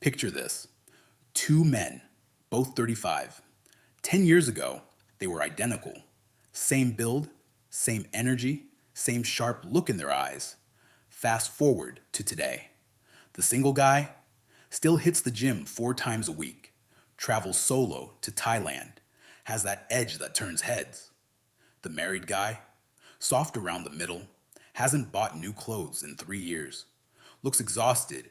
Picture this. Two men, both 35. 10 years ago, they were identical. Same build, same energy, same sharp look in their eyes. Fast forward to today. The single guy still hits the gym 4 times a week, travels solo to Thailand, has that edge that turns heads. The married guy, soft around the middle, hasn't bought new clothes in 3 years, looks exhausted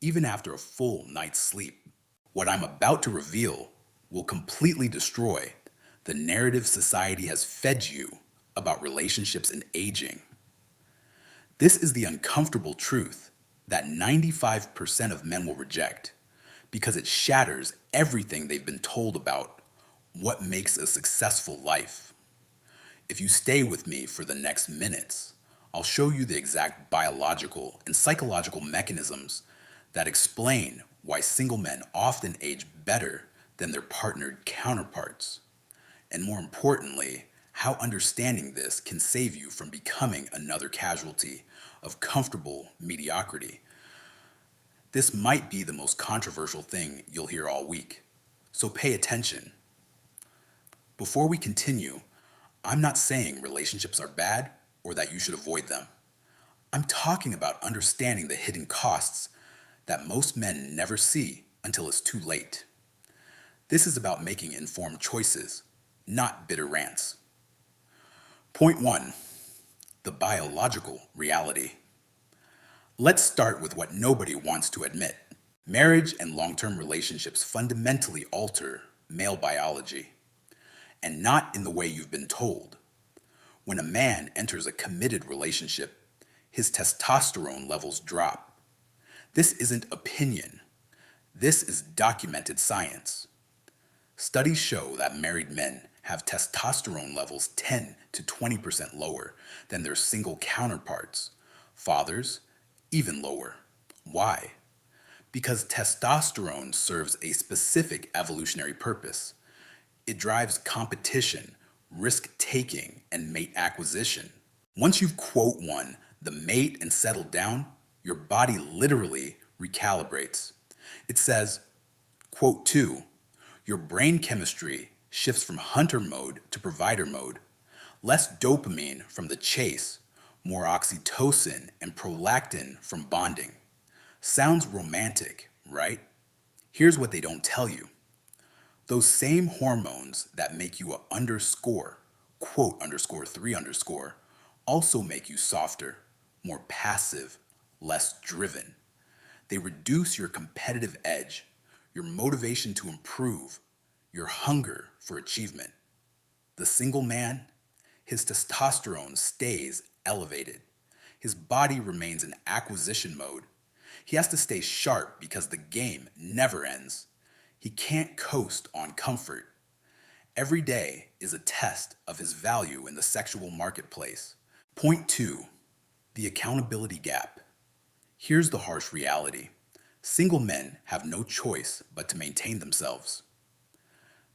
even after a full night's sleep. What I'm about to reveal will completely destroy the narrative society has fed you about relationships and aging. This is the uncomfortable truth that 95% of men will reject because it shatters everything they've been told about what makes a successful life. If you stay with me for the next minutes, I'll show you the exact biological and psychological mechanisms that explain why single men often age better than their partnered counterparts. And more importantly, how understanding this can save you from becoming another casualty of comfortable mediocrity. This might be the most controversial thing you'll hear all week, so pay attention. Before we continue, I'm not saying relationships are bad or that you should avoid them. I'm talking about understanding the hidden costs that most men never see until it's too late. This is about making informed choices, not bitter rants. Point 1. The biological reality. Let's start with what nobody wants to admit. Marriage and long-term relationships fundamentally alter male biology, and not in the way you've been told. When a man enters a committed relationship, his testosterone levels drop. This isn't opinion. This is documented science. Studies show that married men have testosterone levels 10 to 20% lower than their single counterparts. Fathers, even lower. Why? Because testosterone serves a specific evolutionary purpose. It drives competition, risk-taking, and mate acquisition. Once you've quote won the mate and settled down, your body literally recalibrates. It says, quote 2, your brain chemistry shifts from hunter mode to provider mode. Less dopamine from the chase, more oxytocin and prolactin from bonding. Sounds romantic, right? Here's what they don't tell you. Those same hormones that make you a underscore, quote underscore 3 underscore, also make you softer, more passive, less driven. They reduce your competitive edge, your motivation to improve, your hunger for achievement. The single man, his testosterone stays elevated. His body remains in acquisition mode. He has to stay sharp because the game never ends. He can't coast on comfort. Every day is a test of his value in the sexual marketplace. Point 2, the accountability gap. Here's the harsh reality. Single men have no choice but to maintain themselves.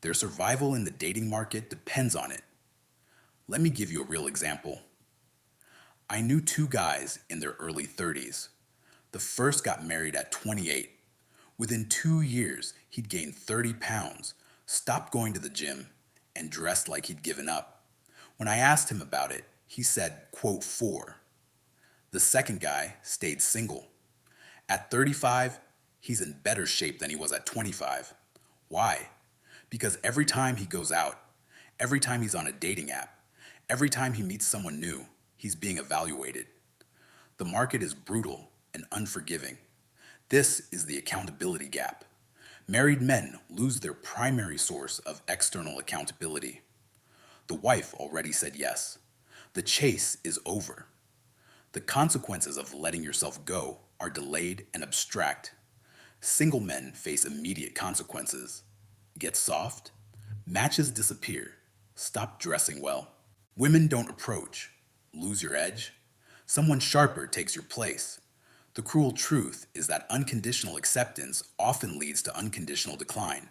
Their survival in the dating market depends on it. Let me give you a real example. I knew two guys in their early 30s. The first got married at 28. Within 2 years, he'd gained 30 pounds, stopped going to the gym, and dressed like he'd given up. When I asked him about it, he said, quote 4. The second guy stayed single. At 35, he's in better shape than he was at 25. Why? Because every time he goes out, every time he's on a dating app, every time he meets someone new, he's being evaluated. The market is brutal and unforgiving. This is the accountability gap. Married men lose their primary source of external accountability. The wife already said yes. The chase is over. The consequences of letting yourself go are delayed and abstract. Single men face immediate consequences. Get soft, matches disappear, stop dressing well. Women don't approach, lose your edge. Someone sharper takes your place. The cruel truth is that unconditional acceptance often leads to unconditional decline.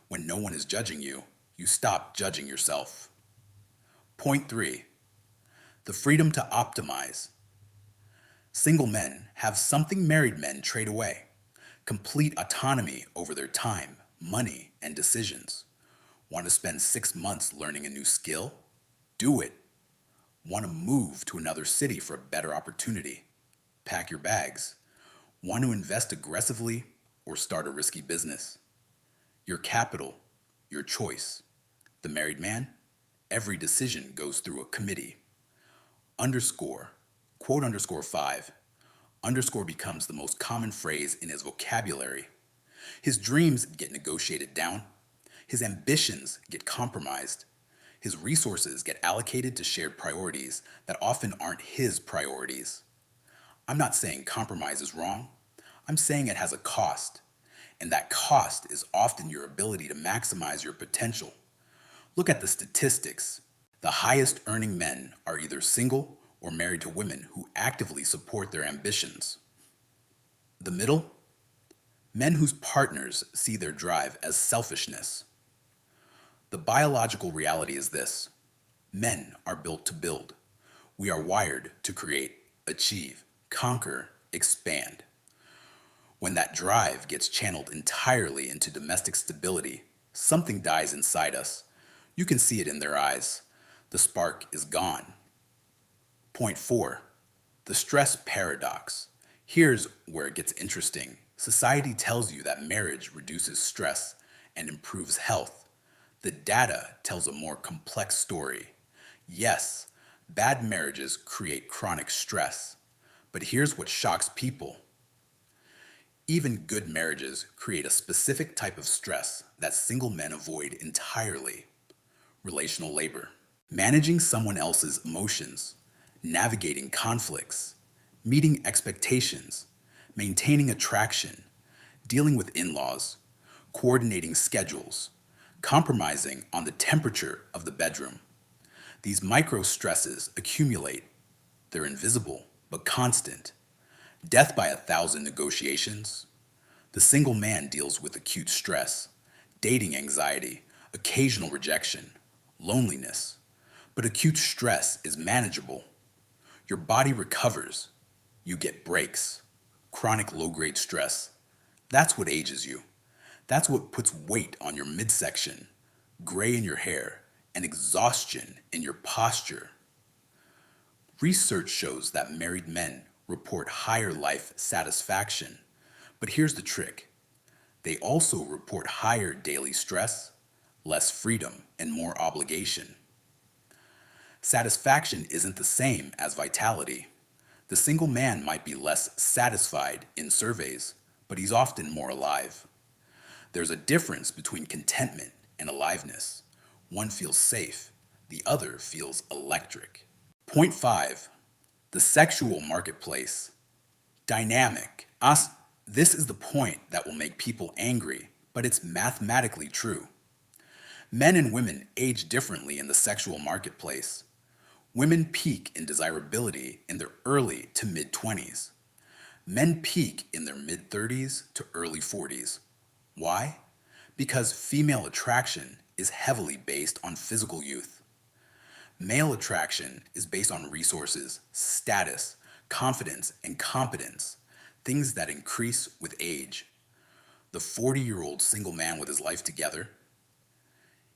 When no one is judging you, you stop judging yourself. Point 3, the freedom to optimize. Single men have something married men trade away. complete autonomy over their time, money, and decisions. Want to spend 6 months learning a new skill? Do it. Want to move to another city for a better opportunity? Pack your bags. Want to invest aggressively or start a risky business? Your capital, your choice. The married man, every decision goes through a committee. Underscore, quote underscore 5. Underscore becomes the most common phrase in his vocabulary. His dreams get negotiated down. His ambitions get compromised. His resources get allocated to shared priorities that often aren't his priorities. I'm not saying compromise is wrong. I'm saying it has a cost. And that cost is often your ability to maximize your potential. Look at the statistics. The highest earning men are either single or married to women who actively support their ambitions. The middle? Men whose partners see their drive as selfishness. The biological reality is this: men are built to build. We are wired to create, achieve, conquer, expand. When that drive gets channeled entirely into domestic stability, something dies inside us. You can see it in their eyes. The spark is gone. Point 4. The stress paradox. Here's where it gets interesting. Society tells you that marriage reduces stress and improves health. The data tells a more complex story. Yes, bad marriages create chronic stress. But here's what shocks people. Even good marriages create a specific type of stress that single men avoid entirely: relational labor. Managing someone else's emotions, navigating conflicts, meeting expectations, maintaining attraction, dealing with in-laws, coordinating schedules, compromising on the temperature of the bedroom. These micro stresses accumulate. They're invisible, but constant. Death by 1,000 negotiations. The single man deals with acute stress, dating anxiety, occasional rejection, loneliness. But acute stress is manageable. Your body recovers. You get breaks. Chronic low-grade stress. That's what ages you. That's what puts weight on your midsection, gray in your hair, and exhaustion in your posture. Research shows that married men report higher life satisfaction. But here's the trick. They also report higher daily stress, less freedom, and more obligation. Satisfaction isn't the same as vitality. The single man might be less satisfied in surveys, but he's often more alive. There's a difference between contentment and aliveness. One feels safe, the other feels electric. Point 5. The sexual marketplace. Dynamic. This is the point that will make people angry, but it's mathematically true. Men and women age differently in the sexual marketplace. Women peak in desirability in their early to mid-20s. Men peak in their mid-30s to early 40s. Why? Because female attraction is heavily based on physical youth. Male attraction is based on resources, status, confidence, and competence, things that increase with age. The 40-year-old single man with his life together,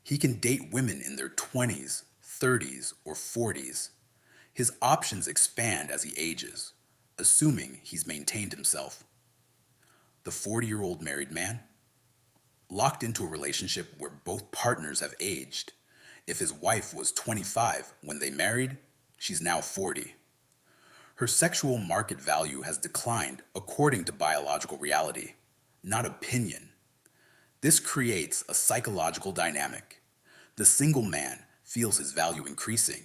he can date women in their 20s, 30s, or 40s. His options expand as he ages, assuming he's maintained himself. The 40-year-old married man, locked into a relationship where both partners have aged. If his wife was 25 when they married, she's now 40. Her sexual market value has declined according to biological reality, not opinion. This creates a psychological dynamic. The single man feels his value increasing.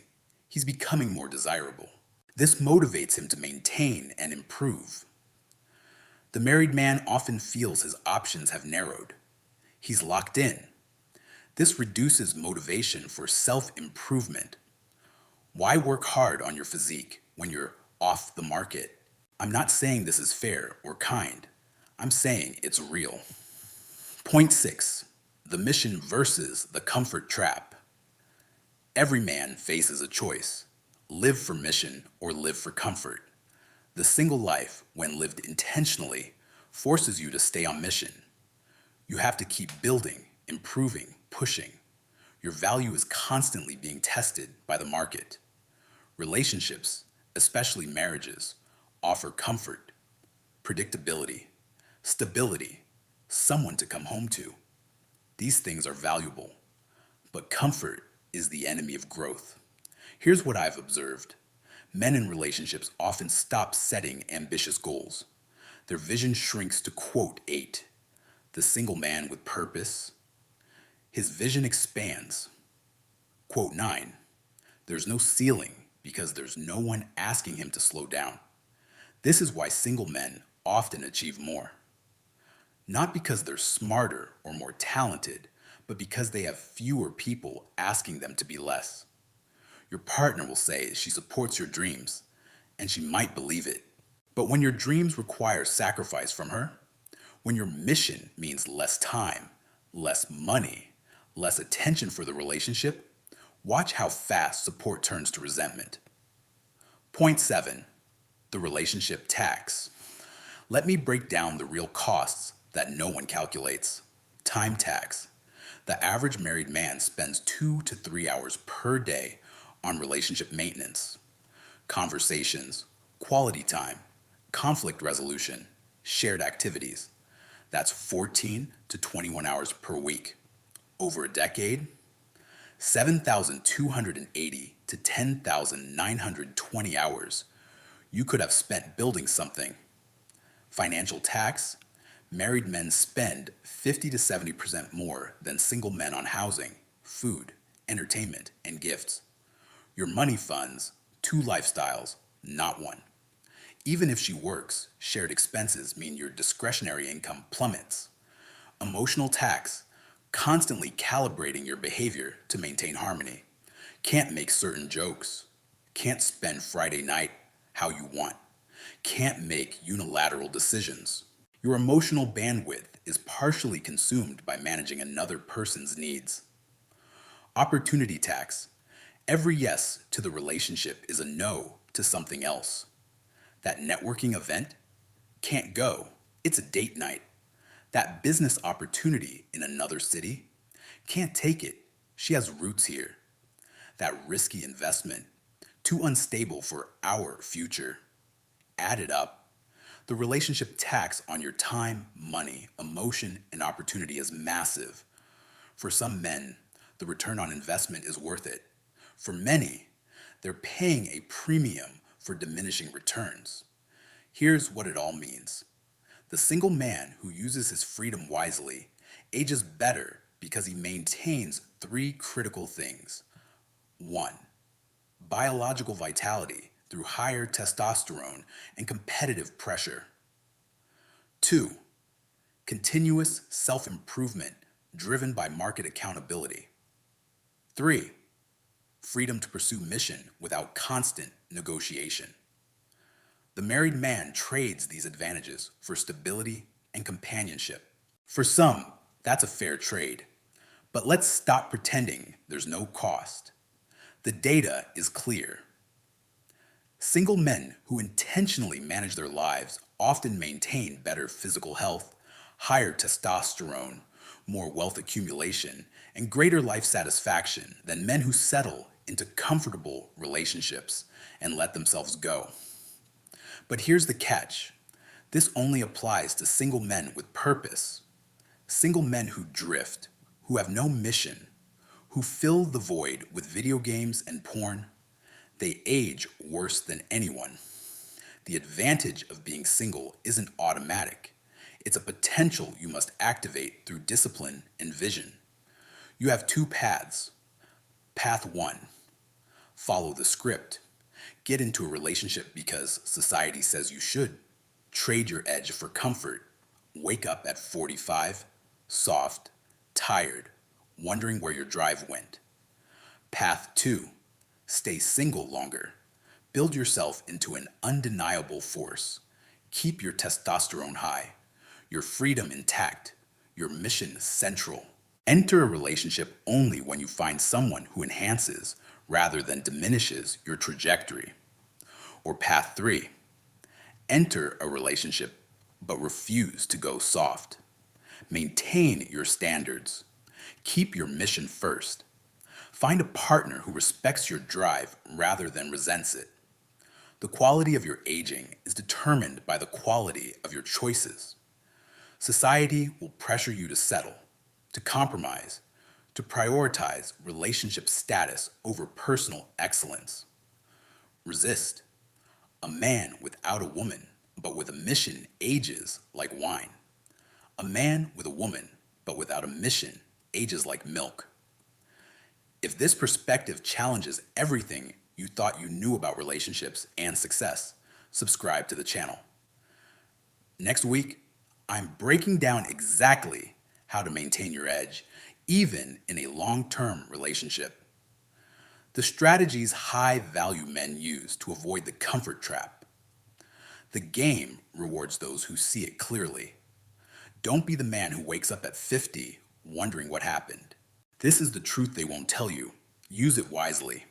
He's becoming more desirable. This motivates him to maintain and improve. The married man often feels his options have narrowed. He's locked in. This reduces motivation for self-improvement. Why work hard on your physique when you're off the market? I'm not saying this is fair or kind. I'm saying it's real. Point 6. The mission versus the comfort trap. Every man faces a choice: live for mission or live for comfort. The single life, when lived intentionally, forces you to stay on mission. You have to keep building, improving, pushing. Your value is constantly being tested by the market. Relationships, especially marriages, offer comfort, predictability, stability, someone to come home to. These things are valuable, but comfort is the enemy of growth. Here's what I've observed. Men in relationships often stop setting ambitious goals. Their vision shrinks to quote 8, the single man with purpose. His vision expands. Quote 9, there's no ceiling because there's no one asking him to slow down. This is why single men often achieve more. Not because they're smarter or more talented, but because they have fewer people asking them to be less. Your partner will say she supports your dreams, and she might believe it. But when your dreams require sacrifice from her, when your mission means less time, less money, less attention for the relationship, watch how fast support turns to resentment. Point 7, the relationship tax. Let me break down the real costs that no one calculates. Time tax. The average married man spends 2 to 3 hours per day on relationship maintenance, conversations, quality time, conflict resolution, shared activities. That's 14 to 21 hours per week. Over a decade, 7,280 to 10,920 hours you could have spent building something. Financial tax, married men spend 50 to 70% more than single men on housing, food, entertainment, and gifts. Your money funds 2 lifestyles, not one. Even if she works, shared expenses mean your discretionary income plummets. Emotional tax, constantly calibrating your behavior to maintain harmony. Can't make certain jokes. Can't spend Friday night how you want. Can't make unilateral decisions. Your emotional bandwidth is partially consumed by managing another person's needs. Opportunity tax. Every yes to the relationship is a no to something else. That networking event? Can't go. It's a date night. That business opportunity in another city? Can't take it. She has roots here. That risky investment? Too unstable for our future. Add it up. The relationship tax on your time, money, emotion, and opportunity is massive. For some men, the return on investment is worth it. For many, they're paying a premium for diminishing returns. Here's what it all means. The single man who uses his freedom wisely ages better because he maintains 3 critical things. 1, biological vitality through higher testosterone and competitive pressure. 2, continuous self-improvement driven by market accountability. 3, freedom to pursue mission without constant negotiation. The married man trades these advantages for stability and companionship. For some, that's a fair trade. But let's stop pretending there's no cost. The data is clear. Single men who intentionally manage their lives often maintain better physical health, higher testosterone, more wealth accumulation, and greater life satisfaction than men who settle into comfortable relationships and let themselves go. But here's the catch. This only applies to single men with purpose. Single men who drift, who have no mission, who fill the void with video games and porn, they age worse than anyone. The advantage of being single isn't automatic. It's a potential you must activate through discipline and vision. You have 2 paths. Path 1, follow the script. Get into a relationship because society says you should. Trade your edge for comfort. Wake up at 45, soft, tired, wondering where your drive went. Path 2, stay single longer. Build yourself into an undeniable force. Keep your testosterone high, your freedom intact, your mission central. Enter a relationship only when you find someone who enhances rather than diminishes your trajectory. Or path 3, enter a relationship but refuse to go soft. Maintain your standards. Keep your mission first. Find a partner who respects your drive rather than resents it. The quality of your aging is determined by the quality of your choices. Society will pressure you to settle, to compromise, to prioritize relationship status over personal excellence. Resist. A man without a woman, but with a mission, ages like wine. A man with a woman, but without a mission, ages like milk. If this perspective challenges everything you thought you knew about relationships and success, subscribe to the channel. Next week, I'm breaking down exactly how to maintain your edge, even in a long-term relationship. The strategies high-value men use to avoid the comfort trap. The game rewards those who see it clearly. Don't be the man who wakes up at 50 wondering what happened. This is the truth they won't tell you. Use it wisely.